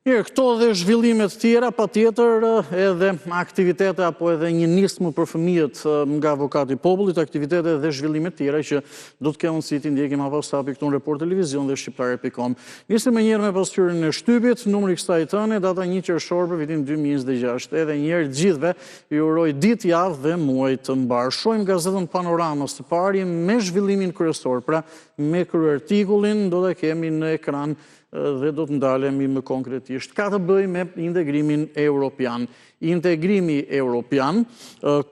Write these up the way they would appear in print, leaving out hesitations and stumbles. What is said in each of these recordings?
Mirë, këto dhe zhvillimet tjera, pa tjetër edhe aktivitete apo edhe një nismë për fëmijët nga Avokati i Popullit, aktivitete dhe zhvillimet tjera që do të kemë mundësi të ndjekim apostapi këtu në Report Televizion dhe Shqiptar.com. Nisim më njëherë me pasqyrën e shtypit, numri i kësaj tëne, data 1 qershor për vitin 2026. Edhe një herë gjithëve ju uroj ditë, javë dhe muaj të mbar. Shohim gazetën Panorama së pari me zhvillimin kryesor, pra me kryertikullin do ta kemi në ekran dhe do të ndalemi më konkretisht. Ka të bëjë me integrimin europian. Integrimi europian,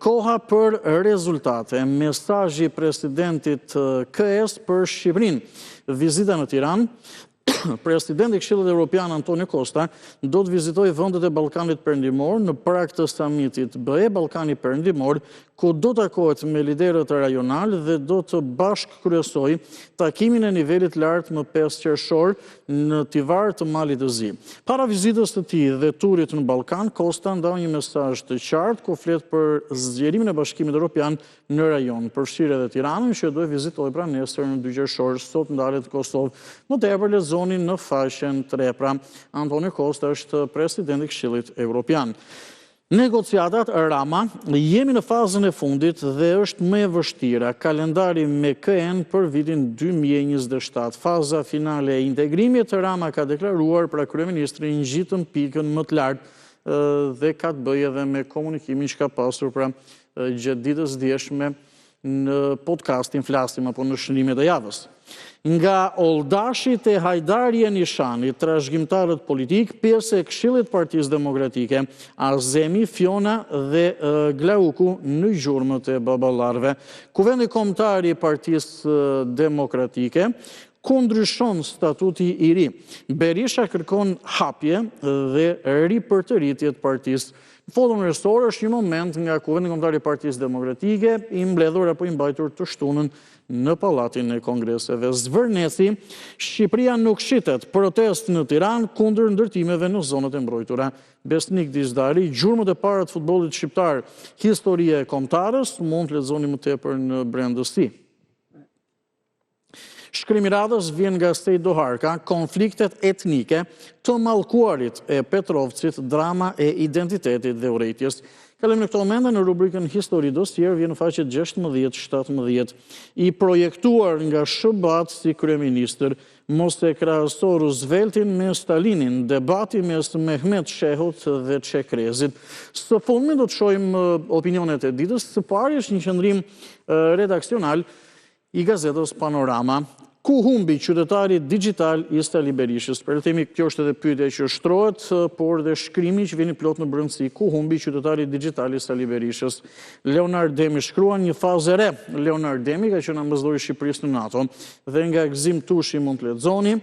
koha për rezultate, mesazhi i presidentit KS për Shqipërinë. Vizita në Tiranë, Presidenti i Këshillit Evropian Antonio Costa do të vizitojë vendet e Ballkanit Perëndimor në prag të samitit BE Ballkani Perëndimor, ku do takohet me liderët rajonal dhe do të bashkëkryesojë takimin e nivelit lartë më 5 qershor në Tivar të Malit të Zi. Para vizitës së tij dhe turit në Ballkan, Costa ndau një mesazh të qartë ku flet për zgjerimin e Bashkimit Evropian në rajon, përfshirë edhe Tiranën, që do e vizitojë pra nesër në 2 qershor, sot ndalet Kosovë. Më tepër lexoni në faqen 3. Pra, Antonio Costa është presidenti i Këshillit Evropian. Negociatat Rama, jemi në fazën e fundit dhe është më e vështira. Kalendari me KN për vitin 2027. Faza finale e integrimit, Rama ka deklaruar pra kryeministri ngjitën pikën më të lartë dhe ka të bëjë edhe me komunikimin që ka pasur pra gjatë ditës djeshme në podcastin Flasim apo në shënimet e javës. Nga oldashit e Hajdari e Nishani, trashëgimtarët politik, pjesë e Këshillit Partisë Demokratike, Azemi, Fiona dhe Glauku në gjurmët e baballarëve. Kuvendi kombëtar i Partisë Demokratike kundryshon statuti i ri. Berisha kërkon hapje dhe ripërtëritje të partisë. Në fotën kryesore është një moment nga Kuvendi Kombëtar i Partisë Demokratike i mbledhur apo i mbajtur të shtunën në Pallatin e Kongreseve. Zvërneci, Shqipëria nuk shitet, protest në Tiranë kundër ndërtimeve në zonat e mbrojtura. Besnik Dizdari, gjurmët e para të futbollit shqiptar, historia e kombëtarës, mund të lexoni më tepër në brendësi. Shkrimi radhës vjen nga Sejt Doharka, konfliktet etnike të mallkuarit e Petrovcit, drama e identitetit dhe urrejtjes. Kalojmë në këto momente në rubrikën Histori Dosier, vjen në faqet 16-17. I projektuar nga SBA si kryeministër, mos e krahaso Rooseveltin me Stalinin, debati mes Mehmet Shehut dhe Çekrezit. Së fundmi do të shohim opinionet e ditës. Së pari është një qendrim redaksional i gazetës Panorama. Ku humbi qytetari digjital i Sali Berishës? Për themi, kjo është edhe pyetja që shtrohet, por dhe shkrimi që vjen plot në brendësi. Ku humbi qytetari digjital i Sali Berishës? Leonard Demi shkruan një fazë re. Leonard Demi ka qenë ambasador i Shqipërisë në NATO dhe nga Gzim Tushi mund të lexoni,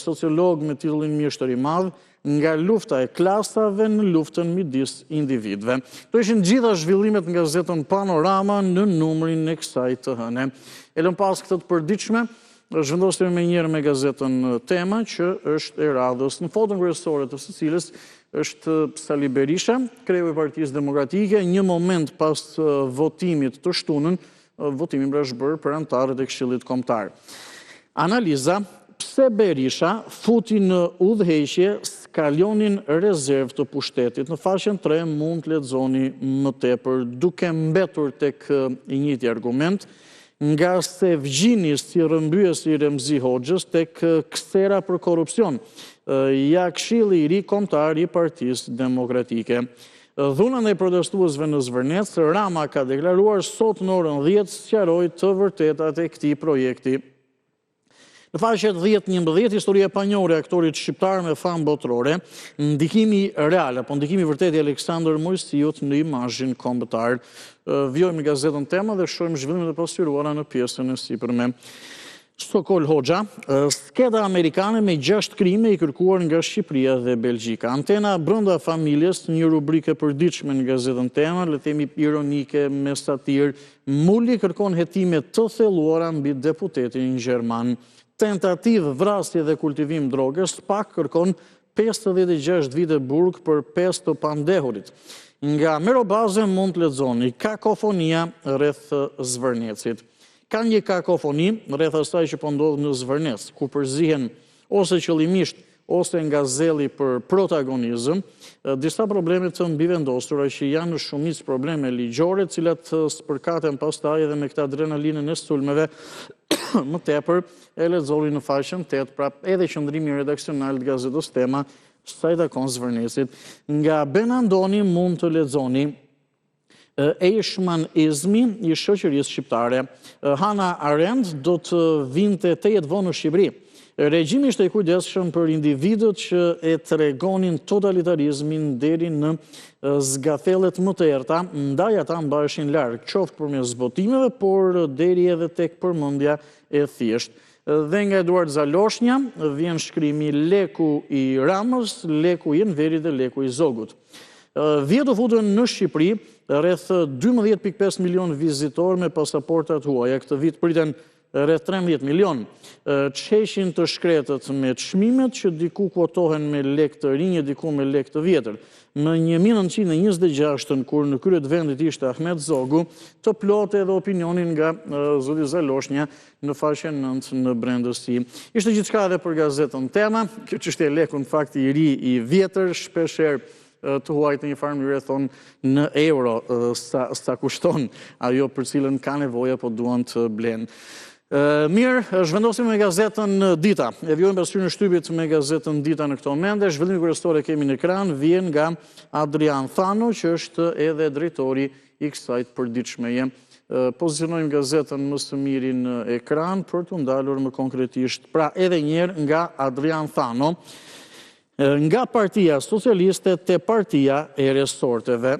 sociolog me titullin Mjeshtër i Madh, nga lufta e klasave në luftën midis individëve. Këto ishin gjitha zhvillimet nga gazetën Panorama në numrin e kësaj të hëne. E lëm pas këtë të përditshme, zhvendosim me njëherë me gazetën Tema, që është e radhës, në fotën kryesore të së cilës është Sali Berisha, kreu i Partisë Demokratike, një moment pas votimit të shtunën, votimi pra është bërë për anëtarët e Këshillit Kombëtar. Analiza, pse Berisha futi në udhëheqje skalonin rezervë të pushtetit. Në faqen 3 mund të lexoni më tepër, duke mbetur tek i njëjti argument, nga se vgjini si rrëmbyesi i Remzi Hoxhës tek kthera për korrupsion, ja Këshilli i ri kombëtar i Partisë Demokratike. Dhuna ndaj protestuesve në Zvërnec, Rama ka deklaruar sot në orën 10 sqaroi të vërtetat e këtij projekti. Në faqet 10-11, historia e panjohur e aktorit shqiptar me famë botërore, ndikimi real apo ndikimi vërtet i Aleksandër Mojsiut në imazhin kombëtar. Vjojmë gazetën Tema dhe shohim zhvillimet e pasqyruara në pjesën e sipërme. Sokol Hoxha, skeda amerikane me 6 krime i kërkuar nga Shqipëria dhe Belgjika. Antena brenda familjes, një rubrikë e përditshme në gazetën Tema, le të themi ironike me satirë. Mulli kërkon hetime të thelluara mbi deputetin gjerman. Tentativë vrasje dhe kultivim drogës, pak kërkon 56 vite burg për 5 të pandehurit. Nga Merobaze mund të lexoni kakofonia rreth Zvërnecit. Ka një kakofoni rreth asaj që po ndodh në Zvërnec, ku përzihen ose qëllimisht ose nga zeli për protagonizëm, disa probleme të mbivendosura që janë në shumicë probleme ligjore, cilat spërkaten pastaj edhe me këtë adrenalinën e sulmeve më tepër e lexoni në faqen 8, pra edhe qëndrimi redaksional të gazetës Tema, sa i takon Zvërnesit. Nga Benandoni mund të lexoni Eichmanizmi i shoqërisë shqiptare. Hannah Arendt do të vinte 8 vonë në Shqipëri. Regjimi ishte i kujdesshëm për individët që e tregonin totalitarizmin deri në zgathellet më të errta, ndaj ata mbaheshin larg, qoftë përmes zbotimeve, por deri edhe tek përmendja e thjeshtë. Dhe nga Eduard Zaloshnja vjen shkrimi Leku i Ramës, Leku i Enverit dhe Leku i Zogut. Vjet u futën në Shqipëri rreth 12.5 milion vizitorë me pasaportat huaja. Këtë vit priten rreth 13 milion. Qeshin të shkretët me çmimet që diku kuotohen me lek të rinj, diku me lek të vjetër. Në 1926, kur në krye të vendit ishte Ahmet Zogu, të plotë edhe opinionin nga zoti Zaloshnja në faqen 9 në brendësi. Ishte gjithçka edhe për gazetën Tema. Kjo çështje e leku në fakt i ri i vjetër, shpeshherë të huajt në një farë mënyrë thonë në euro sa kushton ajo për cilën ka nevojë apo duan të blenë. Mirë, zhvendosim me gazetën Dita. E vjojmë pasqyrën e shtypit me gazetën Dita në këto momente. Zhvillimi kryesor e kemi në ekran, vjen nga Adrian Thano, që është edhe drejtori i kësaj të përditshmeje. Pozicionojmë gazetën më së miri në ekran për të ndalur më konkretisht. Pra edhe njerë nga Adrian Thano, nga Partia Socialiste te Partia e Resorteve.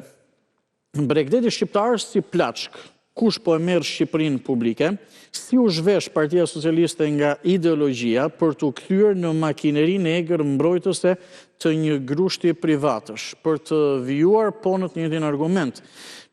Bregdeti shqiptar si plaçk, kush po e merr Shqipërinë publike, si u zhvesh Partia Socialiste nga ideologjia për të kthyer në makinerinë e egër mbrojtëse të një grushti privatësh, për të vijuar po në të njëjtin argument.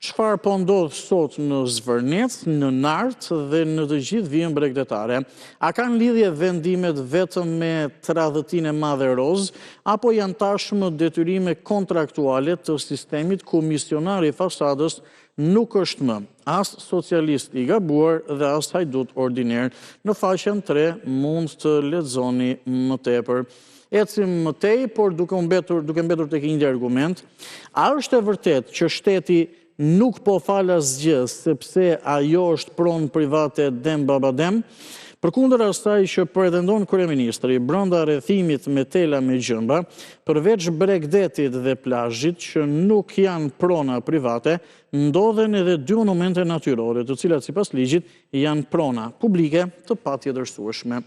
Çfarë po ndodh sot në Zvërnec, në Nartë dhe në të gjithë vijën bregdetare? A kanë lidhje vendimet vetëm me tradhëtinë e madhe roz, apo janë tashmë detyrime kontraktuale të sistemit ku misionari i fasadës nuk është më as socialist i gabuar dhe as hajdut ordiner? Në faqen 3 mund të lexoni më tepër. Ecim më tej, por duke mbetur tek një argument. A është e vërtet që shteti nuk po fal asgjë sepse ajo është pronë private dem babadem? Përkundër asaj që pretendon kryeministri brenda rrethimit me tela me gjëmba, përveç Bregdetit dhe plazhit që nuk janë prona private, ndodhen edhe 2 monumente natyrore, të cilat sipas ligjit janë prona publike të patjetërsueshme.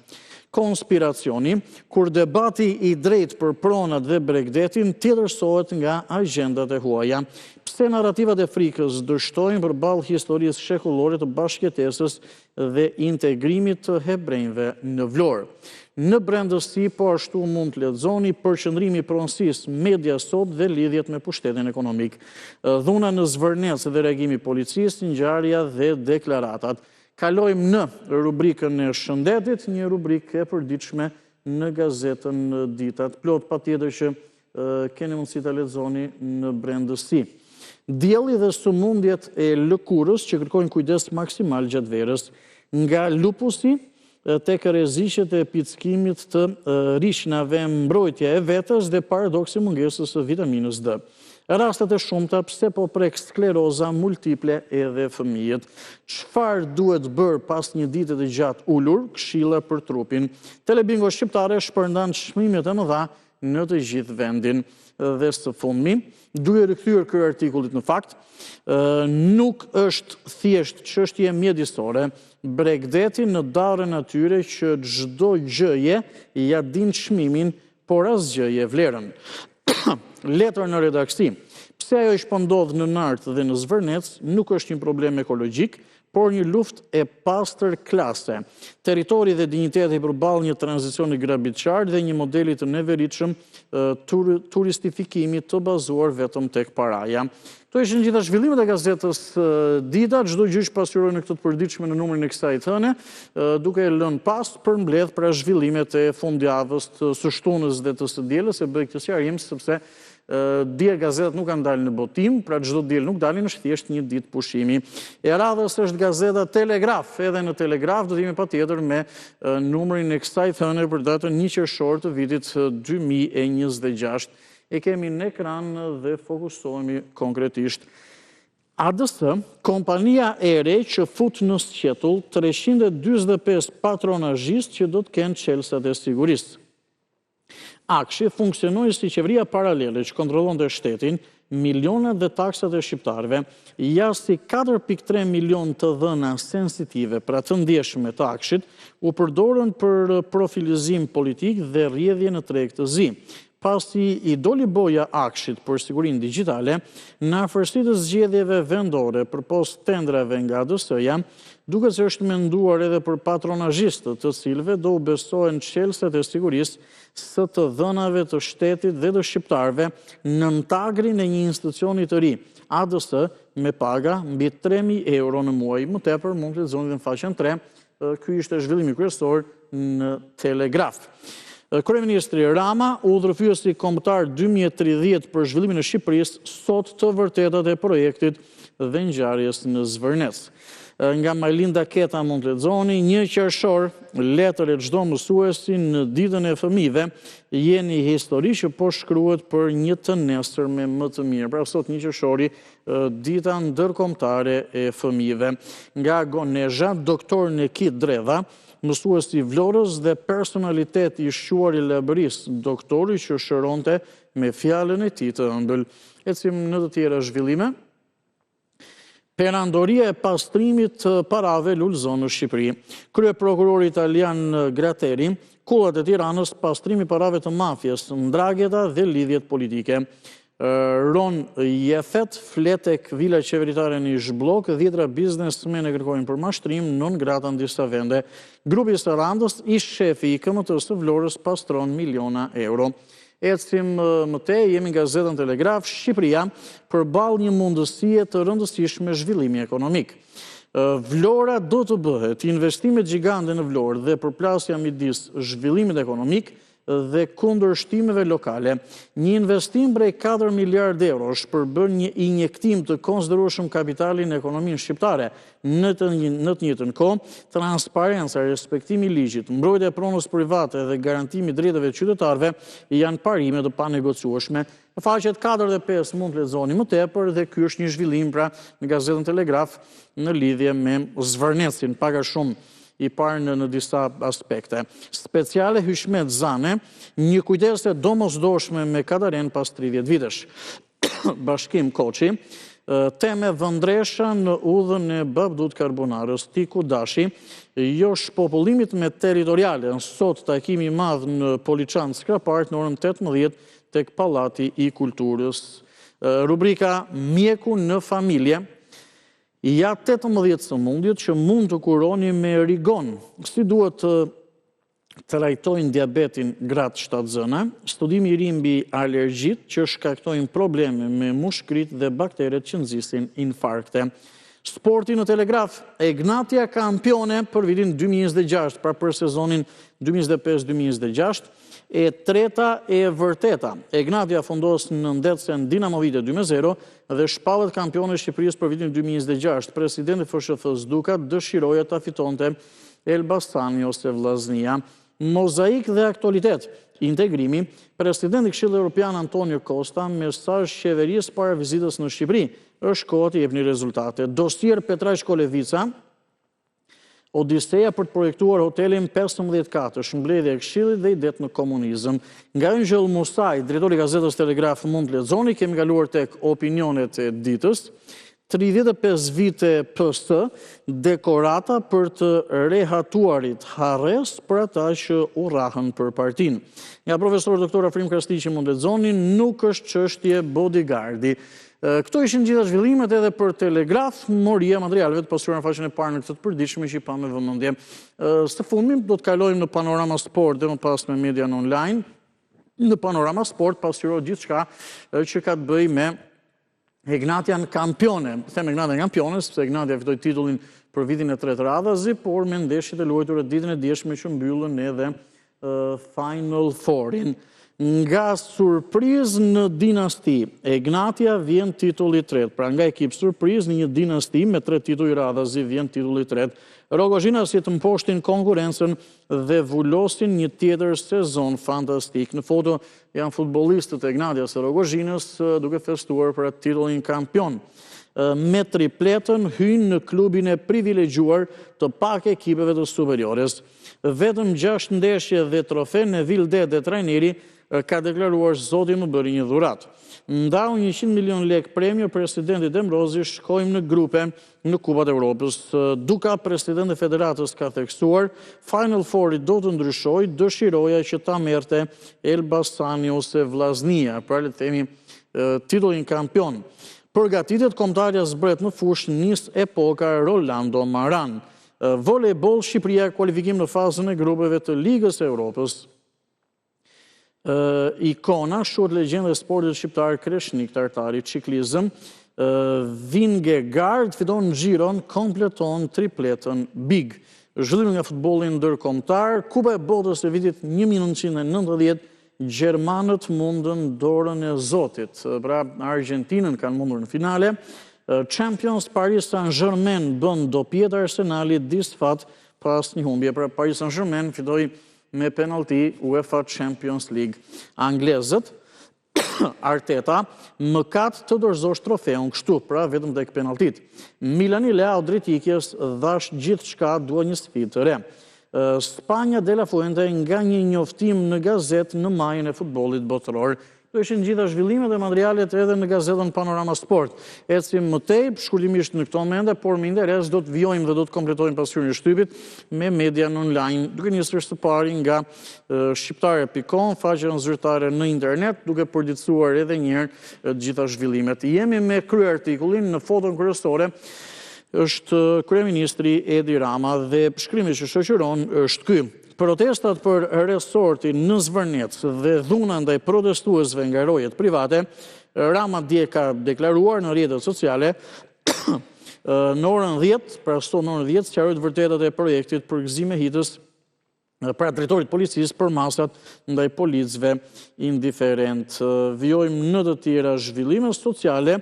Konspiracioni, kur debati i drejt për pronat dhe Bregdetin tjetërsohet nga agjendat e huaja. Pse narrativat e frikës dështojnë përballë historisë shekullore të bashkëjetesës dhe integrimit të hebrejve në Vlorë? Në brendësi, po ashtu mund të lexoni përqendrimi i pronësisë media sot dhe lidhjet me pushtetin ekonomik. Dhuna në Zvërnec dhe reagimi i policisë, ngjarja dhe deklaratat. Kalojmë në rubrikën e shëndetit, një rubrikë e përditshme në gazetën Dita. Plot patjetër që keni mundësi ta lexoni në brendësi. Dielli dhe sëmundjet e lëkurës që kërkojnë kujdes maksimal gjatë verës, nga lupusi tek rreziqet e pickimit të rishnave, mbrojtja e vetes dhe paradoksi mungesës së vitaminës D. Rastet e shumta pse po prek skleroza multiple edhe fëmijët. Çfarë duhet bërë pas një dite të gjatë ulur? Këshilla për trupin. Telebingo shqiptare shpërndan çmimet e mëdha në të gjithë vendin. Dhe së fundmi, duhet rikthyer ky artikullit në fakt, nuk është thjesht çështje mjedisore. Bregdeti në darën atyre që çdo gjëje ja din çmimin, por asgjëje vlerën. Letër në redaksi. Pse ajo që po ndodh në Nartë dhe në Zvërnec nuk është një problem ekologjik, por një luftë e pastër klase. Territori dhe dinjiteti përballë një tranzicioni grabitçar dhe një modeli të neveritshëm turistifikimit të bazuar vetëm tek paraja. Kto ishin gjitha zhvillimet e gazetës Dita, çdo gjë që pasqyroi në këtë të përditshme në numrin e kësaj tëne, duke lënë pas përmbledh pra zhvillimet e fundjavës të së shtunës dhe të së dielës, e bëj këtë sqarim sepse Dje gazetat nuk kanë dalë në botim, pra çdo diel nuk dalin, është thjesht një ditë pushimi. E radhës është gazeta Telegraf, edhe në Telegraf do të jemi patjetër me numrin e kësaj thënie për datën 1 qershor të vitit 2026. E kemi në ekran dhe fokusohemi konkretisht. ADS, kompania e re që fut në sqetull 345 patronazhistë që do të kenë çelësat e sigurisë. Akshi funksionoi si qeveria paralele që kontrollonte shtetin, milionat dhe taksat e shqiptarëve, jashtë 4.3 milion të dhëna sensitive, pra të ndjeshme të Akshit, u përdorën për profilizim politik dhe rrjedhje në treg të zi. Pasi i doli boja Akshit për sigurinë digjitale, në afërsi të zgjedhjeve vendore përpos tendrave nga ADS-ja, duket se është menduar edhe për patronazhistët, të cilëve do u besohen çelësat e sigurisë së të dhënave të shtetit dhe të shqiptarëve në ntagrin e një institucioni të ri, ADS, me paga mbi 3.000 euro në muaj. Më tepër mund të lexoni në faqen 3. Ky ishte zhvillimi kryesor në Telegraf. Kryeministri Rama, udhërfyesi kombëtar 2030 për zhvillimin e Shqipërisë, sot të vërtetat e projektit dhe ngjarjes në Zvërnes. Nga Majlinda Keta mund të lexoni, 1 qershor, letër e çdo mësuesi në ditën e fëmijëve, jeni histori që po shkruhet për një të nesërme më të mirë. Pra sot 1 qershori, dita ndërkombëtare e fëmijëve. Nga Gonezha, doktor Nekit Dredha, mësuesi Vlorës dhe personalitet i shquar i Labëris, doktori që shëronte me fjalën e tij të ëmbël. Ecim në të tjera zhvillime. Perandoria e pastrimit të parave lulëzon në Shqipëri. Kryeprokurori italian Gratteri, kullat e Tiranës, pastrimi parave të mafjes, ndragjeta dhe lidhjet politike. Ron Jefet, fletek vila qeveritare në Zhblok, 10 biznesmen e kërkojnë për mashtrim, non grata në disa vende. Grupi Sarandës, ish shefi i KMT-s të Vlorës, pastron miliona euro. Ecim më tej, jemi gazetën Telegraf, Shqipëria përballë një mundësie të rëndësishme zhvillimi ekonomik. Vlora do të bëhet investimet gjigande në Vlorë dhe përplasja midis zhvillimit ekonomik dhe kundërshtimeve lokale. Një investim prej 4 miliard euro është për bërë një injektim të konsiderueshëm kapitali në ekonominë shqiptare. Në të njëjtën kohë, transparenca, respektimi i ligjit, mbrojtja e pronës private dhe garantimi i drejtave të qytetarëve janë parime të panegociueshme. Në faqet 4 dhe 5 mund të lexoni më tepër dhe ky është një zhvillim pra në gazetën Telegraf në lidhje me Zvërnesin, pak a shumë i parë në disa aspekte. Speciale Hyshmet Zane, një kujdese domosdoshme me Kadaren pas 30 vitesh. Bashkim Koçi, teme vëndresha në udhën e Babdut Karbonarës, Tiku Dashi, jo shpopullimit me territoriale, sot takimi i madh në Poliçan Skrapart në orën 18 tek Pallati i Kulturës. Rubrika Mjeku në familje, ja 18 sëmundjet që mund të kuroni me Rigon. Si duhet të trajtojnë diabetin gratë shtatzëna, studimi i ri mbi alergjit që shkaktojnë probleme me mushkrit dhe bakteret që nxisin infarkte. Sporti në Telegraf, Egnatia kampione për vitin 2026, pra për sezonin 2025-2026, e treta e vërteta. Egnatia fundos në ndetësen Dinamovite 2-0 dhe shpallet kampione Shqipërisë për vitin 2026. Presidenti FSHF-s Dukat dëshiroja ta fitonte Elbasani ose Vllaznia. Mozaik dhe aktualitet, integrimi, presidenti i Këshillit Evropian Antonio Costa, mesazh qeverisë para vizitës në Shqipëri, është kohë të jepni rezultate. Dosier Petraj Shkolevica, Odiseja për të projektuar hotelin 15 katësh, mbledhja e Këshillit dhe i det në komunizëm. Nga Angel Musaj, drejtori i gazetës Telegraf, mund të lexoni, kemi kaluar tek opinionet e ditës. 35 vite PS, dekorata për të rehatuarit harres për ata që u rrahën për partinë. Nga profesor doktor Afrim Krastiqi mund të lexoni, nuk është çështje bodyguardi. Këto ishin gjitha zhvillimet edhe për Telegraf, moria materialeve të pasura në faqen e parë në këtë të përditshme që i pa me vëmendje. Së fundmi do të kalojmë në Panorama Sport dhe më pas me median online. Në Panorama Sport pasqyrohet gjithçka që ka të bëjë me Egnatian kampione. Them Egnatian kampione, sepse Egnatia fitoi titullin për vitin e tretë radhazi, por me ndeshjet e luajtura ditën e dieshme që mbyllën edhe Final Fourin. Nga surprizë në dinasti, Egnatia vjen titulli i tretë. Pra nga ekip surprizë në një dinasti me 3 titull radhazi vjen titulli i tretë. Rogozhina si të mposhtin konkurencën dhe vullosin një tjetër sezon fantastik. Në foto janë futbollistët e Egnatias së Rogozhinës duke festuar për titullin kampion. Me tripletën hynë në klubin e privilegjuar të pak ekipeve të superiores. Vetëm 6 ndeshje dhe trofe në Vilde dhe trajneri ka deklaruar zoti më bëri një dhurat. Ndau 100 milion lek premio presidenti Demrozi, shkojmë në grupe në Kupat e Europës. Duka presidenti federatës ka theksuar, Final Four-i do të ndryshoj, dëshiroja që ta merte Elbasani ose Vllaznia, pra le të themi titullin kampion. Përgatitet kombëtarja zbret në fushë nis epoka Rolando Maran. Volejboll Shqipëria kualifikim në fazën e grupeve të Ligës së Europës. Ikona, shurt legjendë e sportit shqiptar Kreshnik Tartari, ciklizëm, Vingegaard fiton Giron, kompleton tripletën Big. Zhvillimi nga futbollin ndërkombëtar, Kupa e Botës e vitit 1990, Gjermanët mundën dorën e Zotit. Pra Argentinën kanë mundur në finale. Champions Paris Saint-Germain bën dopjet Arsenalit disfat pas një humbje. Pra Paris Saint-Germain fitoi me penalti UEFA Champions League. Anglezët, Arteta, mëkat të dorëzosh trofeun kështu, pra vetëm tek penaltit. Milani leau drejtikjes dhash gjithçka dua një sfidë të re. Spanja de la Fuente nga një njoftim në gazet në majën e futbollit botëror. Këto ishin gjitha zhvillimet dhe materialet edhe në gazetën Panorama Sport. Ecim më tej, shkurtimisht në këto momente, por me interes do të vjojmë dhe do të kompletojmë pasurinë e shtypit me media në online, duke nisur së pari nga shqiptare.com, faqen zyrtare në internet, duke përditësuar edhe njëherë gjitha zhvillimet. Jemi me krye artikullin në foton kryesore, është kryeministri Edi Rama dhe shkrimi që shoqëron është ky. Protestat për resortin në Zvërnec dhe dhuna ndaj protestuesve nga rojet private, Rama dje ka deklaruar në rrjetet sociale në orën 10, pra sot në orën 10, sqaroi të vërtetat e projektit për gëzim e hitës pra drejtorit policisë për masat ndaj policëve indiferent. Vjojmë në të tjera zhvillime sociale,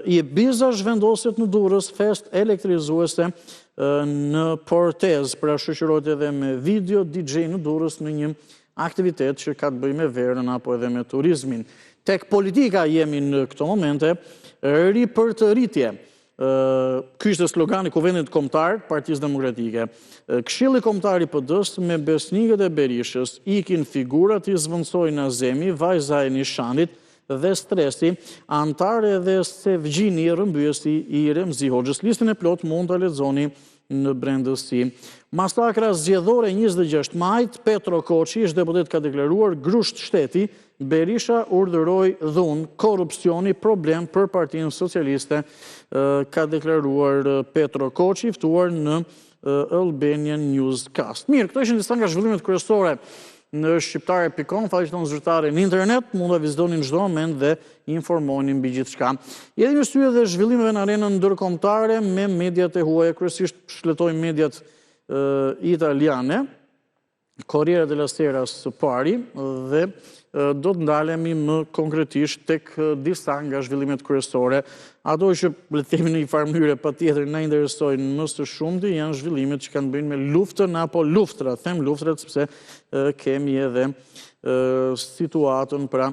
Ibiza zhvendoset në Durrës fest elektrizuese në Portez, pra shoqërohet edhe me video DJ në Durrës në një aktivitet që ka të bëjë me verën apo edhe me turizmin. Tek politika jemi në këto momente, ri për të rritje. Ky ishte slogani Kuvendit Kombëtar, Partisë Demokratike. Këshilli Kombëtar i PD-s me besnikët e Berishës, ikin figurat i zvendësoi Nazemi, vajza e Nishanit dhe Stresi, antare dhe Sevgjini, rrëmbyesi i Remzi Hoxhës. Listën e plot mund ta lexoni në brendësi. Masakra zgjedhore 26 majt, Petro Koçi, ish deputet, ka deklaruar grusht shteti, Berisha urdhëroi dhunë, korrupsioni problem për Partinë Socialiste, ka deklaruar Petro Koçi, ftuar në Albanian Newscast. Mirë, këto ishin disa nga zhvillimet kryesore në shqiptare.com, faqen zyrtare në internet, mund ta vizitoni në çdo moment dhe informoheni mbi gjithçka. Jemi në sy edhe zhvillimeve në arenën ndërkombëtare me mediat e huaja, kryesisht shfletojmë mediat italiane, Corriere della Sera së pari, dhe do të ndalemi më konkretisht tek disa nga zhvillimet kryesore. Ato që le të themi në një farë mënyrë patjetër na interesojnë më së shumti janë zhvillimet që kanë bëjnë me luftën apo luftrat, them luftrat sepse kemi edhe situatën pra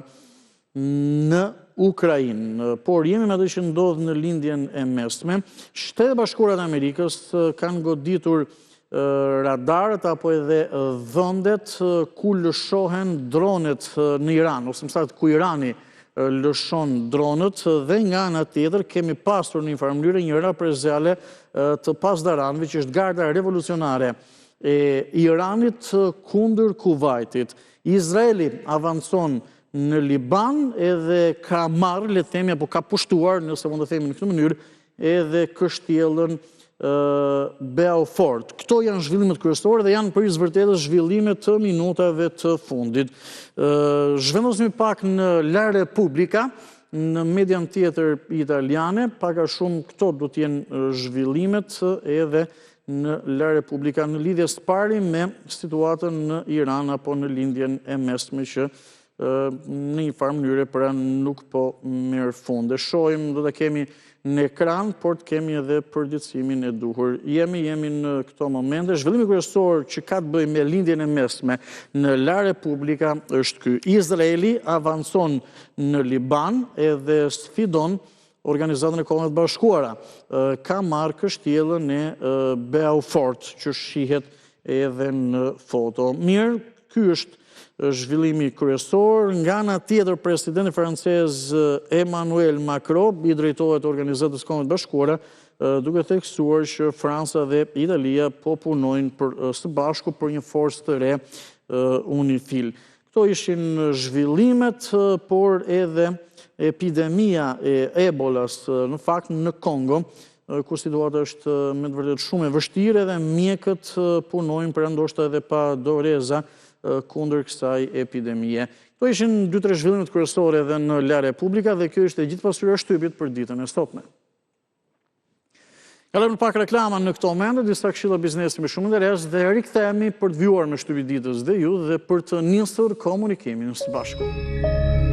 në Ukrainë. Por jemi me atë që ndodh në lindjen e mesme. Shtetet Bashkuara të Amerikës kanë goditur radarët apo edhe vendet ku lëshohen dronet në Iran, ose më saktë ku Irani lëshon dronet, dhe nga ana tjetër kemi pasur në një farë mënyrë një repreziale të pasdaranëve që është garda revolucionare e Iranit kundër Kuvajtit. Izraeli avancon në Liban edhe ka marrë, le të themi, apo ka pushtuar, nëse mund të themi në këtë mënyrë, edhe kështjellën Beaufort. Këto janë zhvillimet kryesore dhe janë për vërtetë zhvillime të minutave të fundit. Zhvendosemi pak në La Repubblica, në median tjetër italiane, pak a shumë këto do të jenë zhvillimet edhe në La Repubblica në lidhje së pari me situatën në Iran apo në lindjen e mesme që në një farë mënyre, pra nuk po merr funde. Shohim, do të kemi në ekran, por të kemi edhe përditësimin e duhur. Jemi në këto momente. Zhvillimi kryesor që ka të bëjë me lindjen e mesme në La Repubblika është ky. Izraeli avancon në Liban edhe sfidon Organizatën e Kombeve të Bashkuara. Ka marrë kështjellën e Beaufort, që shihet edhe në foto. Mirë, ky është zhvillimi kryesor. Nga ana tjetër, presidenti francez Emmanuel Macron i drejtohet Organizatës Kombeve të Bashkuara, duke theksuar që Franca dhe Italia po punojnë së bashku për një forcë të re UNIFIL. Këto ishin zhvillimet, por edhe epidemia e Ebolas në fakt në Kongo, ku situata është me të vërtetë shumë e vështirë dhe mjekët punojnë për ndoshta edhe pa doreza kundër kësaj epidemie. Këto ishin 2-3 zhvillimet kryesore edhe në La Repubblika dhe kjo ishte gjithë pasyra shtypit për ditën e sotme. Kalojmë pak reklama në këto momente, disa këshilla biznesi me shumë interes dhe rikthehemi për të vjuar me shtypit ditës dhe ju dhe për të nisur komunikimin së bashku.